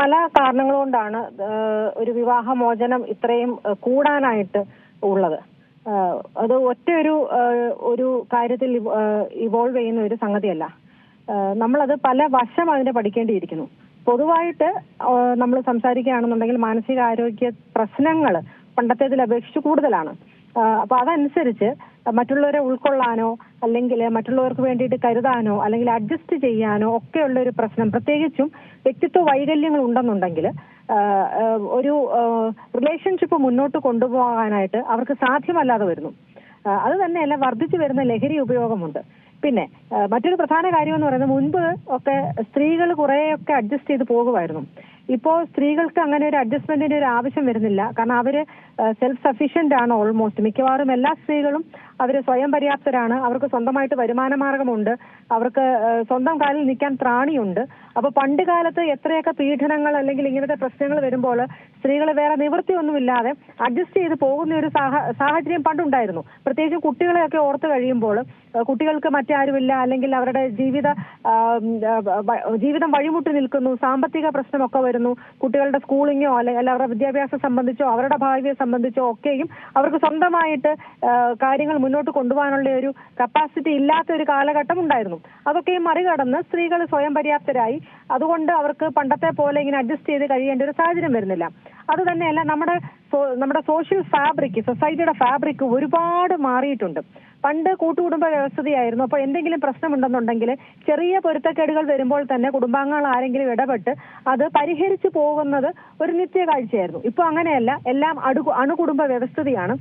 പല കാരണങ്ങൾ കൊണ്ടാണ് ഒരു വിവാഹമോചനം ഇത്രയും കൂടാനായിട്ട് ഉള്ളത്. അത് ഒറ്റ ഒരു കാര്യത്തിൽ ഇവോൾവ് ചെയ്യുന്ന ഒരു സംഗതിയല്ല. നമ്മളത് പല വശം അതിനെ പഠിക്കേണ്ടിയിരിക്കുന്നു. പൊതുവായിട്ട് നമ്മൾ സംസാരിക്കുകയാണെന്നുണ്ടെങ്കിൽ മാനസികാരോഗ്യ പ്രശ്നങ്ങൾ പണ്ടത്തേതിൽ അപേക്ഷിച്ച് കൂടുതലാണ്. അപ്പൊ അതനുസരിച്ച് മറ്റുള്ളവരെ ഉൾക്കൊള്ളാനോ അല്ലെങ്കിൽ മറ്റുള്ളവർക്ക് വേണ്ടിയിട്ട് കരുതാനോ അല്ലെങ്കിൽ അഡ്ജസ്റ്റ് ചെയ്യാനോ ഒക്കെയുള്ള ഒരു പ്രശ്നം, പ്രത്യേകിച്ചും വ്യക്തിത്വ വൈകല്യങ്ങൾ ഉണ്ടെന്നുണ്ടെങ്കിൽ ഒരു റിലേഷൻഷിപ്പ് മുന്നോട്ട് കൊണ്ടുപോകാനായിട്ട് അവർക്ക് സാധ്യമല്ലാതെ വരുന്നു. അത് തന്നെയല്ല, വർദ്ധിച്ചു വരുന്ന ലഹരി ഉപയോഗമുണ്ട്. പിന്നെ മറ്റൊരു പ്രധാന കാര്യം എന്ന് പറയുന്നത്, മുൻപ് ഒക്കെ സ്ത്രീകൾ കുറേയൊക്കെ അഡ്ജസ്റ്റ് ചെയ്ത് പോകുമായിരുന്നു. ഇപ്പോൾ സ്ത്രീകൾക്ക് അങ്ങനെ ഒരു അഡ്ജസ്റ്റ്മെന്റിന്റെ ഒരു ആവശ്യം വരുന്നില്ല. കാരണം അവര് സെൽഫ് സഫീഷ്യന്റ് ആണ്. ഓൾമോസ്റ്റ് മിക്കവാറും എല്ലാ സ്ത്രീകളും അവര് സ്വയം പര്യാപ്തരാണ്. അവർക്ക് സ്വന്തമായിട്ട് വരുമാന മാർഗമുണ്ട്. അവർക്ക് സ്വന്തം കാലിൽ നിൽക്കാൻ ത്രാണിയുണ്ട്. അപ്പൊ പണ്ട് കാലത്ത് എത്രയൊക്കെ പീഡനങ്ങൾ അല്ലെങ്കിൽ ഇങ്ങനത്തെ പ്രശ്നങ്ങൾ വരുമ്പോൾ സ്ത്രീകൾ വേറെ നിവൃത്തിയൊന്നുമില്ലാതെ അഡ്ജസ്റ്റ് ചെയ്ത് പോകുന്ന ഒരു സാഹചര്യം പണ്ടുണ്ടായിരുന്നു. പ്രത്യേകിച്ചും കുട്ടികളെയൊക്കെ ഓർത്ത് കഴിയുമ്പോൾ കുട്ടികൾക്ക് മറ്റാരുമില്ല, അല്ലെങ്കിൽ അവരുടെ ജീവിതം വഴിമുട്ടി നിൽക്കുന്നു, സാമ്പത്തിക പ്രശ്നമൊക്കെ വരുന്നു, കുട്ടികളുടെ സ്കൂളിങ്ങോ അല്ലെങ്കിൽ അവരുടെ വിദ്യാഭ്യാസം സംബന്ധിച്ചോ അവരുടെ ഭാവിയെ സംബന്ധിച്ചോ ഒക്കെയും അവർക്ക് സ്വന്തമായിട്ട് കാര്യങ്ങൾ മുന്നോട്ട് കൊണ്ടുപോകാനുള്ള ഒരു കപ്പാസിറ്റി ഇല്ലാത്ത ഒരു കാലഘട്ടം ഉണ്ടായിരുന്നു. അതൊക്കെയും മറികടന്ന് സ്ത്രീകൾ സ്വയം പര്യാപ്തരായി. അതുകൊണ്ട് അവർക്ക് പണ്ടത്തെ പോലെ ഇങ്ങനെ അഡ്ജസ്റ്റ് ചെയ്ത് കഴിയേണ്ട ഒരു സാഹചര്യം വരുന്നില്ല. അത് തന്നെയല്ല, നമ്മുടെ സോഷ്യൽ ഫാബ്രിക്, സൊസൈറ്റിയുടെ ഫാബ്രിക് ഒരുപാട് മാറിയിട്ടുണ്ട്. പണ്ട് കൂട്ടുകുടുംബ വ്യവസ്ഥയായിരുന്നു. അപ്പോൾ എന്തെങ്കിലും പ്രശ്നമുണ്ടെന്നുണ്ടെങ്കിൽ ചെറിയ പൊരുത്തക്കേടുകൾ വരുമ്പോൾ തന്നെ കുടുംബാംഗങ്ങൾ ആരെങ്കിലും ഇടപെട്ട് അത് പരിഹരിച്ചു പോകുന്നത് ഒരു നിത്യകാഴ്ചയായിരുന്നു. ഇപ്പൊ അങ്ങനെയല്ല, എല്ലാം അണുകുടുംബ വ്യവസ്ഥയാണ്.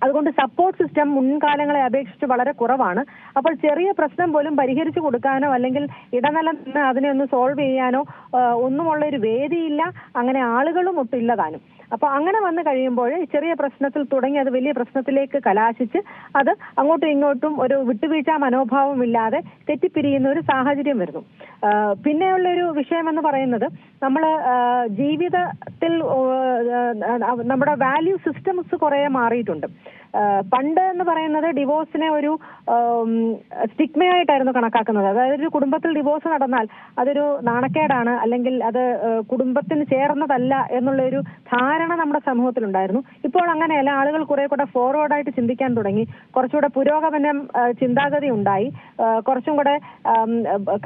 അതുകൊണ്ട് സപ്പോർട്ട് സിസ്റ്റം മുൻകാലങ്ങളെ അപേക്ഷിച്ച് വളരെ കുറവാണ്. അപ്പോൾ ചെറിയ പ്രശ്നം പോലും പരിഹരിച്ചു കൊടുക്കാനോ അല്ലെങ്കിൽ ഇടനിലം നിന്ന് അതിനെ ഒന്ന് സോൾവ് ചെയ്യാനോ ഒന്നുമുള്ള ഒരു വേദിയില്ല, അങ്ങനെ ആളുകളും ഒട്ടില്ലതാനും. അപ്പൊ അങ്ങനെ വന്നു കഴിയുമ്പോൾ ചെറിയ പ്രശ്നത്തിൽ തുടങ്ങി അത് വലിയ പ്രശ്നത്തിലേക്ക് കലാശിച്ച് അത് അങ്ങോട്ടും ഇങ്ങോട്ടും ഒരു വിട്ടുവീഴ്ച മനോഭാവം ഇല്ലാതെ തെറ്റിപ്പിരിയുന്ന ഒരു സാഹചര്യം വരുന്നു. പിന്നെയുള്ള ഒരു വിഷയം എന്ന് പറയുന്നത്, നമ്മൾ ജീവിതത്തിൽ നമ്മുടെ വാല്യൂ സിസ്റ്റംസ് കുറെ മാറിയിട്ടുണ്ട്. പണ്ട് എന്ന് പറയുന്നത് ഡിവോഴ്സിനെ ഒരു സ്റ്റിഗ്മയായിട്ടായിരുന്നു കണക്കാക്കുന്നത്. അതായത് ഒരു കുടുംബത്തിൽ ഡിവോഴ്സ് നടന്നാൽ അതൊരു നാണക്കേടാണ്, അല്ലെങ്കിൽ അത് കുടുംബത്തിന് ചേർന്നതല്ല എന്നുള്ള ഒരു ധാരണ നമ്മുടെ സമൂഹത്തിലുണ്ടായിരുന്നു. ഇപ്പോൾ അങ്ങനെയല്ല, ആളുകൾ കുറെ കൂടെ ഫോർവേഡായിട്ട് ചിന്തിക്കാൻ തുടങ്ങി. കുറച്ചുകൂടെ പുരോഗമനം ചിന്താഗതി ഉണ്ടായി. കുറച്ചും കൂടെ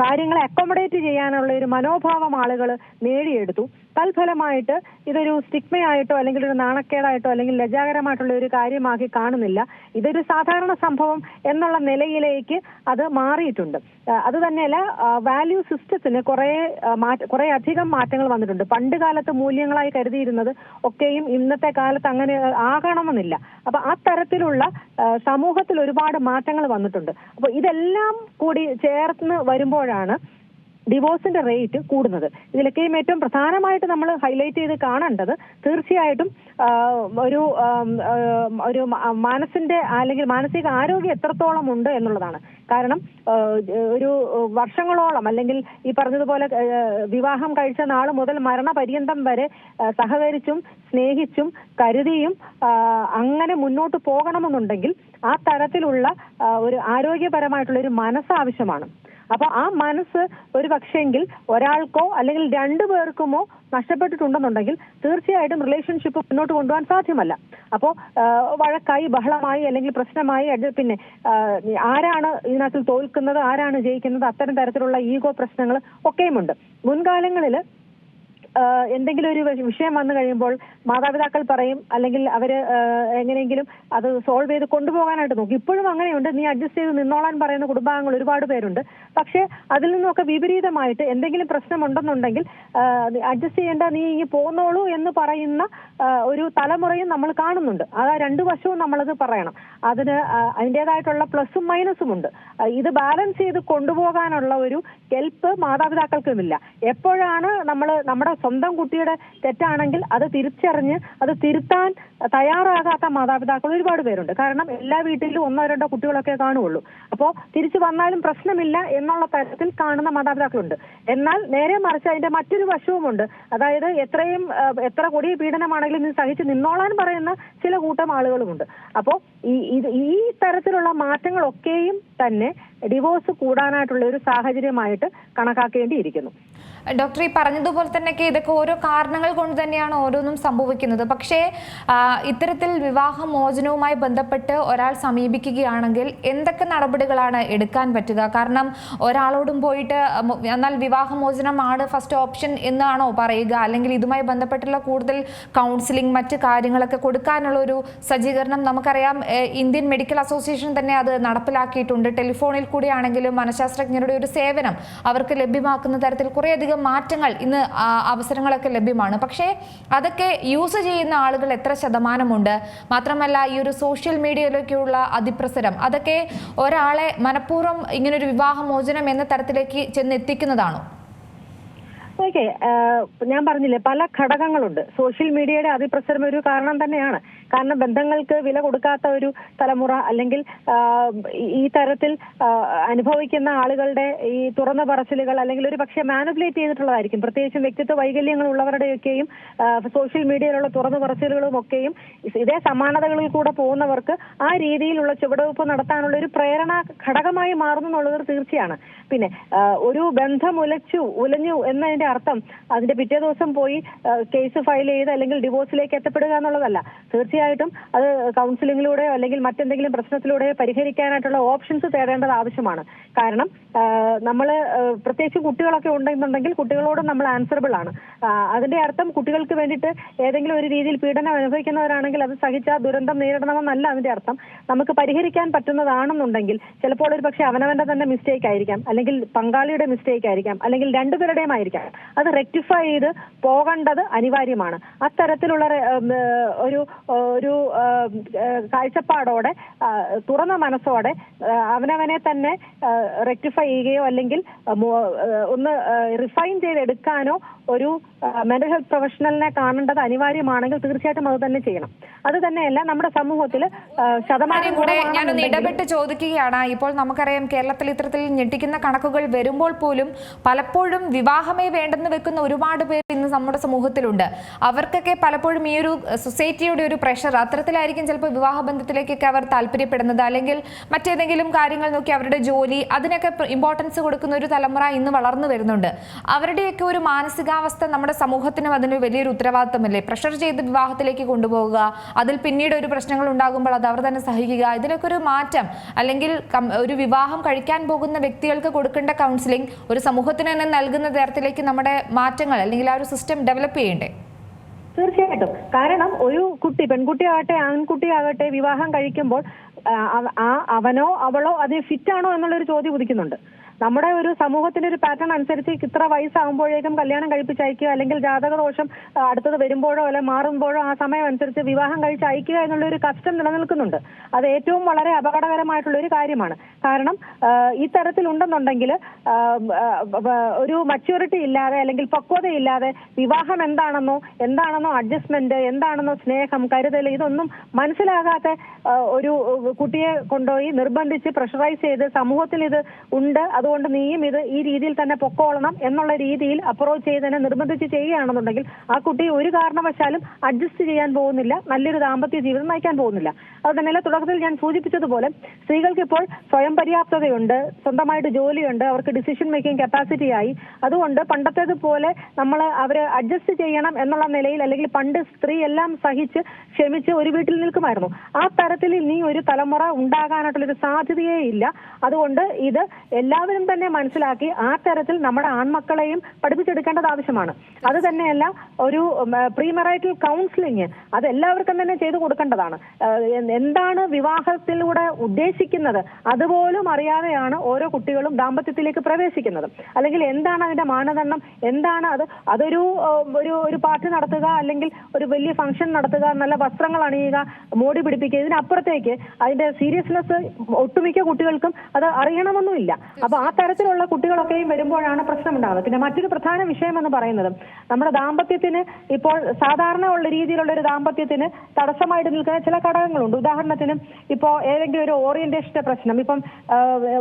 കാര്യങ്ങളെ അക്കോമഡേറ്റ് ചെയ്യാനുള്ള ഒരു മനോഭാവം ആളുകൾ നേടിയെടുത്തു. തൽഫലമായിട്ട് ഇതൊരു സ്റ്റിഗ്മയായിട്ടോ അല്ലെങ്കിൽ ഒരു നാണക്കേടായിട്ടോ അല്ലെങ്കിൽ ലജ്ജാകരമായിട്ടുള്ള ഒരു കാര്യമാക്കി കാണുന്നില്ല. ഇതൊരു സാധാരണ സംഭവം എന്നുള്ള നിലയിലേക്ക് അത് മാറിയിട്ടുണ്ട്. അത് തന്നെയല്ല, വാല്യൂ സിസ്റ്റത്തിന് കുറെ അധികം മാറ്റങ്ങൾ വന്നിട്ടുണ്ട്. പണ്ട് കാലത്ത് മൂല്യങ്ങളായി കരുതിയിരുന്നത് ഒക്കെയും ഇന്നത്തെ കാലത്ത് അങ്ങനെ ആകണമെന്നില്ല. അപ്പൊ ആ തരത്തിലുള്ള സമൂഹത്തിൽ ഒരുപാട് മാറ്റങ്ങൾ വന്നിട്ടുണ്ട്. അപ്പൊ ഇതെല്ലാം കൂടി ചേർന്ന് വരുമ്പോഴാണ് ഡിവോഴ്സിന്റെ റേറ്റ് കൂടുന്നത്. ഇതിലൊക്കെയും ഏറ്റവും പ്രധാനമായിട്ട് നമ്മൾ ഹൈലൈറ്റ് ചെയ്ത് കാണേണ്ടത് തീർച്ചയായിട്ടും ഒരു മനസ്സിന്റെ അല്ലെങ്കിൽ മാനസിക ആരോഗ്യം എത്രത്തോളം ഉണ്ട് എന്നുള്ളതാണ്. കാരണം ഒരു വർഷങ്ങളോളം അല്ലെങ്കിൽ ഈ പറഞ്ഞതുപോലെ വിവാഹം കഴിച്ച നാൾ മുതൽ മരണപര്യന്തം വരെ സഹകരിച്ചും സ്നേഹിച്ചും കരുതിയും അങ്ങനെ മുന്നോട്ട് പോകണമെന്നുണ്ടെങ്കിൽ ആ തരത്തിലുള്ള ഒരു ആരോഗ്യപരമായിട്ടുള്ള ഒരു മനസ്സാവശ്യമാണ്. അപ്പൊ ആ മനസ്സ് ഒരു പക്ഷെങ്കിൽ ഒരാൾക്കോ അല്ലെങ്കിൽ രണ്ടു പേർക്കുമോ നഷ്ടപ്പെട്ടിട്ടുണ്ടെന്നുണ്ടെങ്കിൽ തീർച്ചയായിട്ടും റിലേഷൻഷിപ്പ് മുന്നോട്ട് കൊണ്ടുപോകാൻ സാധ്യമല്ല. അപ്പോൾ വഴക്കായി, ബഹളമായി അല്ലെങ്കിൽ പ്രശ്നമായി, പിന്നെ ആരാണ് ഇതിനകത്ത് തോൽക്കുന്നത്, ആരാണ് ജയിക്കുന്നത്, അത്തരം തരത്തിലുള്ള ഈഗോ പ്രശ്നങ്ങൾ ഒക്കെയുമുണ്ട്. മുൻകാലങ്ങളിൽ എന്തെങ്കിലും ഒരു വിഷയം വന്നു കഴിയുമ്പോൾ മാതാപിതാക്കൾ പറയും, അല്ലെങ്കിൽ അവര് എങ്ങനെയെങ്കിലും അത് സോൾവ് ചെയ്ത് കൊണ്ടുപോകാനായിട്ട് നോക്കും. ഇപ്പോഴും അങ്ങനെയുണ്ട്, നീ അഡ്ജസ്റ്റ് ചെയ്ത് നിന്നോളാൻ പറയുന്ന കുടുംബാംഗങ്ങൾ ഒരുപാട് പേരുണ്ട്. പക്ഷെ അതിൽ നിന്നൊക്കെ വിപരീതമായിട്ട് എന്തെങ്കിലും പ്രശ്നമുണ്ടെന്നുണ്ടെങ്കിൽ അഡ്ജസ്റ്റ് ചെയ്യേണ്ട, നീ ഇനി പോന്നോളൂ എന്ന് പറയുന്ന ഒരു തലമുറയും നമ്മൾ കാണുന്നുണ്ട്. ആ രണ്ടു വശവും നമ്മളത് പറയണം. അതിൻ്റെതായിട്ടുള്ള പ്ലസും മൈനസും ഉണ്ട്. ഇത് ബാലൻസ് ചെയ്ത് കൊണ്ടുപോകാനുള്ള ഒരു ഹെൽപ്പ് മാതാപിതാക്കൾക്കുമില്ല. എപ്പോഴാണ് നമ്മുടെ സ്വന്തം കുട്ടിയുടെ തെറ്റാണെങ്കിൽ അത് തിരിച്ചറിഞ്ഞ് അത് തിരുത്താൻ തയ്യാറാകാത്ത മാതാപിതാക്കൾ ഒരുപാട് പേരുണ്ട്. കാരണം എല്ലാ വീട്ടിലും ഒന്നോ രണ്ടോ കുട്ടികളൊക്കെ കാണുകയുള്ളൂ. അപ്പോൾ തിരിച്ചു വന്നാലും പ്രശ്നമില്ല എന്നുള്ള തരത്തിൽ കാണുന്ന മാതാപിതാക്കളുണ്ട്. എന്നാൽ നേരെ മറിച്ച് അതിന്റെ മറ്റൊരു വശവുമുണ്ട്. അതായത് എത്ര കൊടിയ പീഡനമാണെങ്കിലും ഇത് സഹിച്ച് നിന്നോളാൻ പറയുന്ന ചില കൂട്ടം ആളുകളുമുണ്ട്. അപ്പോൾ ഈ തരത്തിലുള്ള മാറ്റങ്ങളൊക്കെയും തന്നെ ഡിവോഴ്സ് കൂടാനായിട്ടുള്ള ഒരു സാഹചര്യമായിട്ട് കണക്കാക്കേണ്ടിയിരിക്കുന്നു. ഡോക്ടർ ഈ പറഞ്ഞതുപോലെ തന്നെ ഇതൊക്കെ ഓരോ കാരണങ്ങൾ കൊണ്ട് തന്നെയാണ് ഓരോന്നും സംഭവിക്കുന്നത്. പക്ഷേ ഇത്തരത്തിൽ വിവാഹമോചനവുമായി ബന്ധപ്പെട്ട് ഒരാൾ സമീപിക്കുകയാണെങ്കിൽ എന്തൊക്കെ നടപടികളാണ് എടുക്കാൻ പറ്റുക? കാരണം ഒരാളോടും പോയിട്ട് എന്നാൽ വിവാഹമോചനമാണ് ഫസ്റ്റ് ഓപ്ഷൻ എന്നാണോ പറയുക? അല്ലെങ്കിൽ ഇതുമായി ബന്ധപ്പെട്ടുള്ള കൂടുതൽ കൗൺസിലിംഗ് മറ്റ് കാര്യങ്ങളൊക്കെ കൊടുക്കാനുള്ള ഒരു സജ്ജീകരണം നമുക്കറിയാം ഇന്ത്യൻ മെഡിക്കൽ അസോസിയേഷൻ തന്നെ അത് നടപ്പിലാക്കിയിട്ടുണ്ട്. ടെലിഫോണിൽ കൂടിയാണെങ്കിലും മനഃശാസ്ത്രജ്ഞരുടെ ഒരു സേവനം അവർക്ക് ലഭ്യമാക്കുന്ന തരത്തിൽ കുറേയധികം മാറ്റങ്ങൾ ഇന്ന് അവസരങ്ങളൊക്കെ ലഭ്യമാണ്. പക്ഷേ അതൊക്കെ യൂസ് ചെയ്യുന്ന ആളുകൾ എത്ര ശതമാനമുണ്ട്? മാത്രമല്ല ഈ ഒരു സോഷ്യൽ മീഡിയയിലേക്കുള്ള അതിപ്രസരം അതൊക്കെ ഒരാളെ മനഃപൂർവ്വം ഇങ്ങനൊരു വിവാഹമോചനം എന്ന തരത്തിലേക്ക് ചെന്നെത്തിക്കുന്നതാണോ? ഓക്കെ, ഞാൻ പറഞ്ഞില്ലേ പല ഘടകങ്ങളുണ്ട്. സോഷ്യൽ മീഡിയയുടെ അതിപ്രസരം ഒരു കാരണം തന്നെയാണ്. കാരണം ബന്ധങ്ങൾക്ക് വില കൊടുക്കാത്ത ഒരു തലമുറ അല്ലെങ്കിൽ ഈ തരത്തിൽ അനുഭവിക്കുന്ന ആളുകളുടെ ഈ തുറന്ന പറച്ചിലുകൾ അല്ലെങ്കിൽ ഒരു പക്ഷേ മാനിപ്പുലേറ്റ് ചെയ്തിട്ടുള്ളതായിരിക്കും. പ്രത്യേകിച്ചും വ്യക്തിത്വ വൈകല്യങ്ങൾ ഉള്ളവരുടെയൊക്കെയും സോഷ്യൽ മീഡിയയിലുള്ള തുറന്ന പറച്ചിലുകളും ഒക്കെയും ഇതേ സമാനതകളിൽ കൂടെ പോകുന്നവർക്ക് ആ രീതിയിലുള്ള ചുവടുവെപ്പ് നടത്താനുള്ള ഒരു പ്രേരണ ഘടകമായി മാറുന്നു എന്നുള്ളത് തീർച്ചയാണ്. പിന്നെ ഒരു ബന്ധം ഉലഞ്ഞു എന്നതിന്റെ അർത്ഥം അതിന്റെ പിറ്റേ ദിവസം പോയി കേസ് ഫയൽ ചെയ്ത് അല്ലെങ്കിൽ ഡിവോഴ്സിലേക്ക് എത്തപ്പെടുക എന്നുള്ളതല്ല. തീർച്ചയായിട്ടും അത് കൗൺസിലിംഗിലൂടെയോ അല്ലെങ്കിൽ മറ്റെന്തെങ്കിലും പ്രശ്നത്തിലൂടെയോ പരിഹരിക്കാനായിട്ടുള്ള ഓപ്ഷൻസ് തേടേണ്ടത് ആവശ്യമാണ്. കാരണം നമ്മൾ പ്രത്യേകിച്ച് കുട്ടികളൊക്കെ ഉണ്ടെന്നുണ്ടെങ്കിൽ കുട്ടികളോടും നമ്മൾ ആൻസറബിൾ ആണ്. അതിന്റെ അർത്ഥം കുട്ടികൾക്ക് വേണ്ടിയിട്ട് ഏതെങ്കിലും ഒരു രീതിയിൽ പീഡനം അനുഭവിക്കുന്നവരാണെങ്കിൽ അത് സഹിച്ച ദുരന്തം നേരിടണമെന്നല്ല അതിന്റെ അർത്ഥം. നമുക്ക് പരിഹരിക്കാൻ പറ്റുന്നതാണെന്നുണ്ടെങ്കിൽ ചിലപ്പോൾ ഒരു പക്ഷേ അവനവന്റെ തന്നെ മിസ്റ്റേക്ക് ആയിരിക്കാം, അല്ലെങ്കിൽ പങ്കാളിയുടെ മിസ്റ്റേക്ക് ആയിരിക്കാം, അല്ലെങ്കിൽ രണ്ടുപേരുടെയും ആയിരിക്കാം. അത് റെക്ടിഫൈ ചെയ്ത് പോകേണ്ടത് അനിവാര്യമാണ്. അത്തരത്തിലുള്ള ഒരു കാഴ്ചപ്പാടോടെ തുറന്ന മനസ്സോടെ അവനവനെ തന്നെ റെക്ടിഫൈ ചെയ്യുകയോ അല്ലെങ്കിൽ ഒന്ന് റിഫൈൻ ചെയ്തെടുക്കാനോ ഒരു മെന്റൽ ഹെൽത്ത് പ്രൊഫഷണലിനെ കാണേണ്ടത് അനിവാര്യമാണെങ്കിൽ തീർച്ചയായിട്ടും അത് തന്നെ ചെയ്യണം. അത് തന്നെയല്ല നമ്മുടെ സമൂഹത്തിൽ ശതമാനം കൂടെ ഞാനൊന്ന് ഇടപെട്ട് ചോദിക്കുകയാണ്. ഇപ്പോൾ നമുക്കറിയാം കേരളത്തിൽ ഇത്തരത്തിൽ ഞെട്ടിക്കുന്ന കണക്കുകൾ വരുമ്പോൾ പോലും പലപ്പോഴും വിവാഹമേ വേണ്ടെന്ന് വെക്കുന്ന ഒരുപാട് പേർ ഇന്ന് നമ്മുടെ സമൂഹത്തിലുണ്ട്. അവർക്കൊക്കെ പലപ്പോഴും ഈ ഒരു സൊസൈറ്റിയുടെ ഒരു പ്രഷർ അത്തരത്തിലായിരിക്കും ചിലപ്പോൾ വിവാഹബന്ധത്തിലേക്കൊക്കെ അവർ താല്പര്യപ്പെടുന്നത്. അല്ലെങ്കിൽ മറ്റേതെങ്കിലും കാര്യങ്ങൾ നോക്കി അവരുടെ ജോലി അതിനൊക്കെ ഇമ്പോർട്ടൻസ് കൊടുക്കുന്ന ഒരു തലമുറ ഇന്ന് വളർന്നു വരുന്നുണ്ട്. അവരുടെയൊക്കെ ഒരു മാനസികാവസ്ഥ നമ്മുടെ സമൂഹത്തിനും അതിന് വലിയൊരു ഉത്തരവാദിത്തമല്ലേ? പ്രഷർ ചെയ്ത് വിവാഹത്തിലേക്ക് കൊണ്ടുപോകുക, അതിൽ പിന്നീട് ഒരു പ്രശ്നങ്ങൾ ഉണ്ടാകുമ്പോൾ അത് അവർ തന്നെ സഹിക്കുക, ഇതിനൊക്കെ ഒരു മാറ്റം അല്ലെങ്കിൽ ഒരു വിവാഹം കഴിക്കാൻ പോകുന്ന വ്യക്തികൾക്ക് കൊടുക്കേണ്ട കൗൺസിലിംഗ് ഒരു സമൂഹത്തിന് തന്നെ നൽകുന്ന തരത്തിലേക്ക് നമ്മുടെ മാറ്റങ്ങൾ അല്ലെങ്കിൽ ആ ഒരു സിസ്റ്റം ഡെവലപ്പ് ചെയ്യണ്ടേ? തീർച്ചയായിട്ടും. കാരണം ഒരു കുട്ടി, പെൺകുട്ടിയാകട്ടെ ആൺകുട്ടിയാകട്ടെ, വിവാഹം കഴിക്കുമ്പോൾ അവനോ അവളോ അത് ഫിറ്റാണോ എന്നുള്ളൊരു ചോദ്യം ഉദിക്കുന്നുണ്ട്. നമ്മുടെ ഒരു സമൂഹത്തിന്റെ ഒരു പാറ്റേൺ അനുസരിച്ച് ഇത്ര വയസ്സാകുമ്പോഴേക്കും കല്യാണം കഴിപ്പിച്ചയക്കുക അല്ലെങ്കിൽ ജാതകദോഷം അടുത്തത് വരുമ്പോഴോ അല്ലെങ്കിൽ മാറുമ്പോഴോ ആ സമയം അനുസരിച്ച് വിവാഹം കഴിച്ച് അയക്കുക എന്നുള്ള ഒരു കസ്റ്റം നിലനിൽക്കുന്നുണ്ട്. അത് ഏറ്റവും വളരെ അപകടകരമായിട്ടുള്ള ഒരു കാര്യമാണ്. കാരണം ഈ തരത്തിലുണ്ടെന്നുണ്ടെങ്കിൽ ഒരു മച്യൂരിറ്റി ഇല്ലാതെ അല്ലെങ്കിൽ പക്വതയില്ലാതെ വിവാഹം എന്താണെന്നോ അഡ്ജസ്റ്റ്മെന്റ് എന്താണെന്നോ സ്നേഹം കരുതൽ ഇതൊന്നും മനസ്സിലാകാത്ത ഒരു കുട്ടിയെ കൊണ്ടുപോയി നിർബന്ധിച്ച് പ്രഷറൈസ് ചെയ്ത് സമൂഹത്തിൽ ഇത് ഉണ്ട് അതുകൊണ്ട് നീയും ഇത് ഈ രീതിയിൽ തന്നെ പൊക്കോളണം എന്നുള്ള രീതിയിൽ അപ്രോച്ച് ചെയ്തതിനെ നിർബന്ധിച്ച് ചെയ്യുകയാണെന്നുണ്ടെങ്കിൽ ആ കുട്ടി ഒരു കാരണവശാലും അഡ്ജസ്റ്റ് ചെയ്യാൻ പോകുന്നില്ല, നല്ലൊരു ദാമ്പത്യ ജീവിതം നയിക്കാൻ പോകുന്നില്ല. അത് തന്നെയല്ല തുടക്കത്തിൽ ഞാൻ സൂചിപ്പിച്ചതുപോലെ സ്ത്രീകൾക്ക് ഇപ്പോൾ സ്വയം പര്യാപ്തതയുണ്ട്, സ്വന്തമായിട്ട് ജോലിയുണ്ട്, അവർക്ക് ഡിസിഷൻ മേക്കിംഗ് കപ്പാസിറ്റി ആയി. അതുകൊണ്ട് പണ്ടത്തേതുപോലെ നമ്മൾ അവരെ അഡ്ജസ്റ്റ് ചെയ്യണം എന്നുള്ള നിലയിൽ അല്ലെങ്കിൽ പണ്ട് സ്ത്രീ എല്ലാം സഹിച്ച് ക്ഷമിച്ച് ഒരു വീട്ടിൽ നിൽക്കുമായിരുന്നു. ആ തരത്തിൽ ഇനി ഒരു തലമുറ ഉണ്ടാകാനായിട്ടുള്ളൊരു സാധ്യതയേ ഇല്ല. അതുകൊണ്ട് ഇത് എല്ലാവരും തന്നെ മനസ്സിലാക്കി ആ തരത്തിൽ നമ്മുടെ ആൺമക്കളെയും പഠിപ്പിച്ചെടുക്കേണ്ടത് ആവശ്യമാണ്. അത് തന്നെയല്ല ഒരു പ്രീമറൈറ്റൽ കൗൺസിലിംഗ് അത് എല്ലാവർക്കും തന്നെ ചെയ്തു കൊടുക്കേണ്ടതാണ്. എന്താണ് വിവാഹത്തിലൂടെ ഉദ്ദേശിക്കുന്നത് അതുപോലും അറിയാതെയാണ് ഓരോ കുട്ടികളും ദാമ്പത്യത്തിലേക്ക് പ്രവേശിക്കുന്നത്. അല്ലെങ്കിൽ എന്താണ് അതിന്റെ മാനദണ്ഡം, എന്താണ് അതൊരു ഒരു പാർട്ടി നടത്തുക അല്ലെങ്കിൽ ഒരു വലിയ ഫംഗ്ഷൻ നടത്തുക, നല്ല വസ്ത്രങ്ങൾ അണിയുക, മോടി പിടിപ്പിക്കുക, ഇതിനപ്പുറത്തേക്ക് അതിന്റെ സീരിയസ്നെസ് ഒട്ടുമിക്ക കുട്ടികൾക്കും അത് അറിയണമെന്നുമില്ല. അപ്പൊ ആ തരത്തിലുള്ള കുട്ടികളൊക്കെയും വരുമ്പോഴാണ് പ്രശ്നമുണ്ടാകുന്നത്. പിന്നെ മറ്റൊരു പ്രധാന വിഷയം എന്ന് പറയുന്നത് നമ്മുടെ ദാമ്പത്യത്തിൽ ദാമ്പത്യത്തിന് ഇപ്പോൾ സാധാരണ ഉള്ള രീതിയിലുള്ള ഒരു ദാമ്പത്യത്തിന് തടസ്സമായിട്ട് നിൽക്കുന്ന ചില ഘടകങ്ങളുണ്ട്. ഉദാഹരണത്തിന് ഇപ്പോൾ ഏതെങ്കിലും ഒരു ഓറിയന്റേഷന്റെ പ്രശ്നം, ഇപ്പം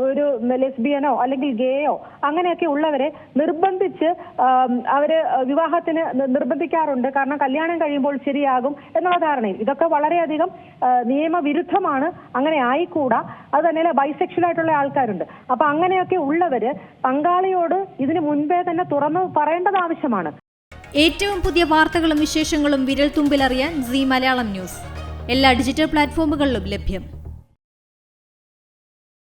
ഒരു ലെസ്ബിയനോ അല്ലെങ്കിൽ ഗേയോ അങ്ങനെയൊക്കെ ഉള്ളവരെ നിർബന്ധിച്ച് അവര് വിവാഹത്തിന് നിർബന്ധിക്കാറുണ്ട്. കാരണം കല്യാണം കഴിയുമ്പോൾ ശരിയാകും എന്നുള്ള ധാരണയിൽ. ഇതൊക്കെ വളരെയധികം നിയമവിരുദ്ധമാണ്, അങ്ങനെ ആയിക്കൂടാ. അത് തന്നെ ബൈസെക്ഷൽ ആയിട്ടുള്ള ആൾക്കാരുണ്ട്. അപ്പൊ അങ്ങനെയൊക്കെ ഉള്ളവര് പങ്കാളിയോട് ഇതിനു മുൻപേ തന്നെ തുറന്നു പറയേണ്ടത് ആവശ്യമാണ്. ഏറ്റവും പുതിയ വാർത്തകളും വിശേഷങ്ങളും വിരൽ തുമ്പിലറിയാൻ സീ മലയാളം ന്യൂസ് എല്ലാ ഡിജിറ്റൽ പ്ലാറ്റ്ഫോമുകളിലും ലഭ്യം.